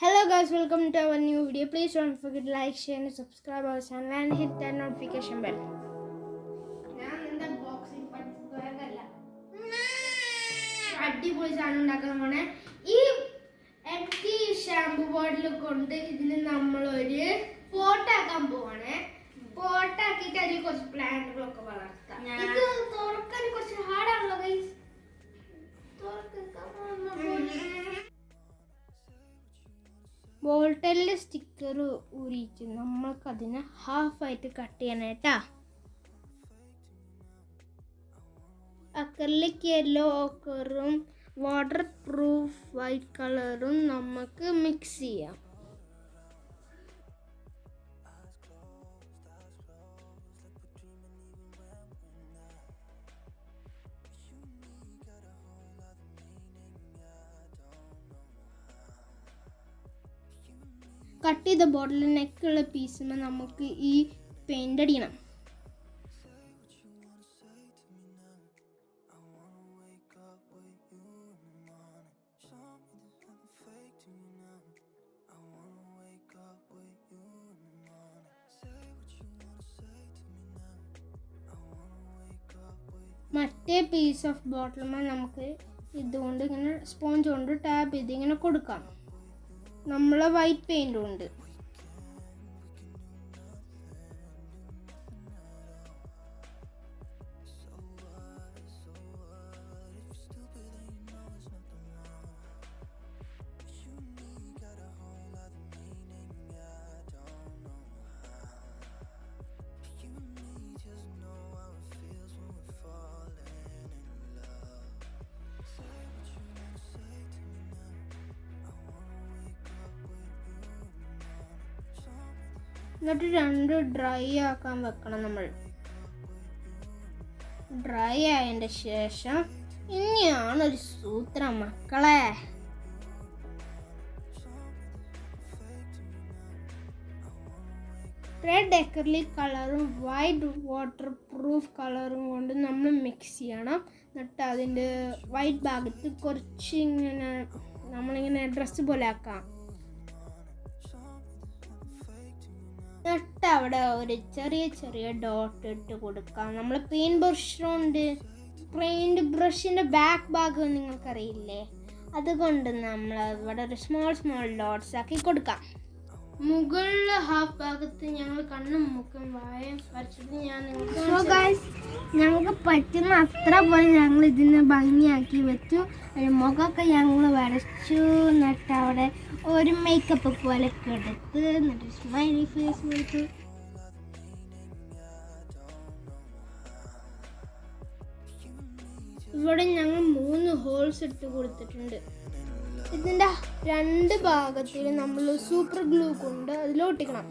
Hello guys, welcome to our new video. Please don't forget to like, share and subscribe our channel and hit that notification bell. അടിപൊളി സാധനം ഉണ്ടാക്കാൻ പോണേ. ഈ എംറ്റി shampoo ബോട്ടിൽ കൊണ്ട് ഇതിന് നമ്മളൊരു പോട്ടാക്കാൻ പോവാണ്. പോട്ടാക്കിയിട്ട് അതിൽ കുറച്ച് പ്ലാന്റുകളൊക്കെ വളർത്താം. ഇത് തുറക്കാൻ കുറച്ച് ഹാർഡാണല്ലോ ഗൈസ്. ബോട്ടിലിൻ്റെ സ്റ്റിക്കർ ഊരിയിട്ട് നമ്മൾക്കതിനെ ഹാഫായിട്ട് കട്ട് ചെയ്യണം കേട്ടാ. അക്രിലിക് യെല്ലോ ഓക്കറും വാട്ടർ പ്രൂഫ് വൈറ്റ് കളറും നമുക്ക് മിക്സ് ചെയ്യാം. കട്ട് ചെയ്ത ബോട്ടിൽ നെക്കുള്ള പീസുമ്പോൾ നമുക്ക് ഈ പെയിൻ്റ് അടിക്കണം. മറ്റേ പീസ് ഓഫ് ബോട്ടിലുമ്പോൾ നമുക്ക് ഇതുകൊണ്ട് ഇങ്ങനെ സ്പോഞ്ച് കൊണ്ട് ടാപ്പ് ചെയ്ത് ഇങ്ങനെ കൊടുക്കാം. നമ്മളെ വൈറ്റ് പെയിൻ്റ് ഉണ്ട്. എന്നിട്ട് രണ്ട് ഡ്രൈ ആക്കാൻ വെക്കണം. നമ്മൾ ഡ്രൈ ആയതിൻ്റെ ശേഷം ഇനിയാണ് ഒരു സൂത്രം മക്കളെ. റെഡ് അക്രിലിക് കളറും വൈറ്റ് വാട്ടർ പ്രൂഫ് കളറും കൊണ്ട് നമ്മൾ മിക്സ് ചെയ്യണം. എന്നിട്ട് അതിൻ്റെ വൈറ്റ് ഭാഗത്ത് കുറച്ച് ഇങ്ങനെ നമ്മളിങ്ങനെ ഡ്രസ്സ് പോലെ ആക്കാം. എന്നിട്ട് അവിടെ ഒരു ചെറിയ ഡോട്ട് ഇട്ട് കൊടുക്കാം. നമ്മൾ പെയിൻറ് ബ്രഷിൻ്റെ ബാക്ക് ഭാഗം നിങ്ങൾക്കറിയില്ലേ, അതുകൊണ്ട് നമ്മൾ അവിടെ ഒരു സ്മോൾ ഡോട്ട്സ് ആക്കി കൊടുക്കാം. മുകളിലെ ഹാഫ് ഭാഗത്ത് ഞങ്ങൾ കണ്ണും മുക്കും വായും വരച്ചിട്ട് ഞാൻ ഞങ്ങൾക്ക് പറ്റുന്ന അത്ര പോലെ ഞങ്ങൾ ഇതിനെ ഭംഗിയാക്കി വെച്ചു. ഒരു മുഖമൊക്കെ ഞങ്ങൾ വരച്ചു. എന്നിട്ട് അവിടെ ഒരു മേക്കപ്പ് പോലെ എടുത്ത് എന്നിട്ട് സ്മൈലി ഫേസ് കൊടുത്തു. ഇവിടെ ഞങ്ങൾ 3 ഹോൾസ് ഇട്ട് കൊടുത്തിട്ടുണ്ട്. ഇതിൻ്റെ 2 ഭാഗത്തിൽ നമ്മൾ സൂപ്പർ ഗ്ലൂ കൊണ്ട് അതിലൊട്ടിക്കണം.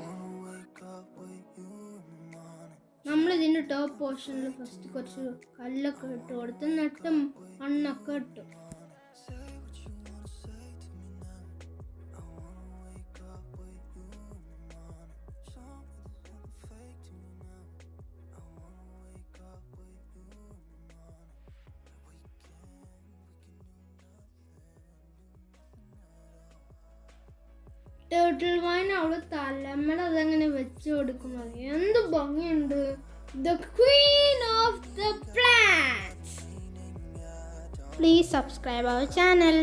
നമ്മളിതിൻ്റെ ടോപ്പ് പോർഷനിൽ ഫസ്റ്റ് കുറച്ച് കല്ലൊക്കെ ഇട്ട് കൊടുത്ത് എന്നിട്ട് മണ്ണൊക്കെ ഇട്ടു. ടേർട്ടിൽ വൈൻ അവിടെ തലമ്മൽ അതങ്ങനെ വെച്ച് കൊടുക്കുന്നത് എന്ത് ഭംഗിയുണ്ട്. The queen of the plants. Please subscribe our channel.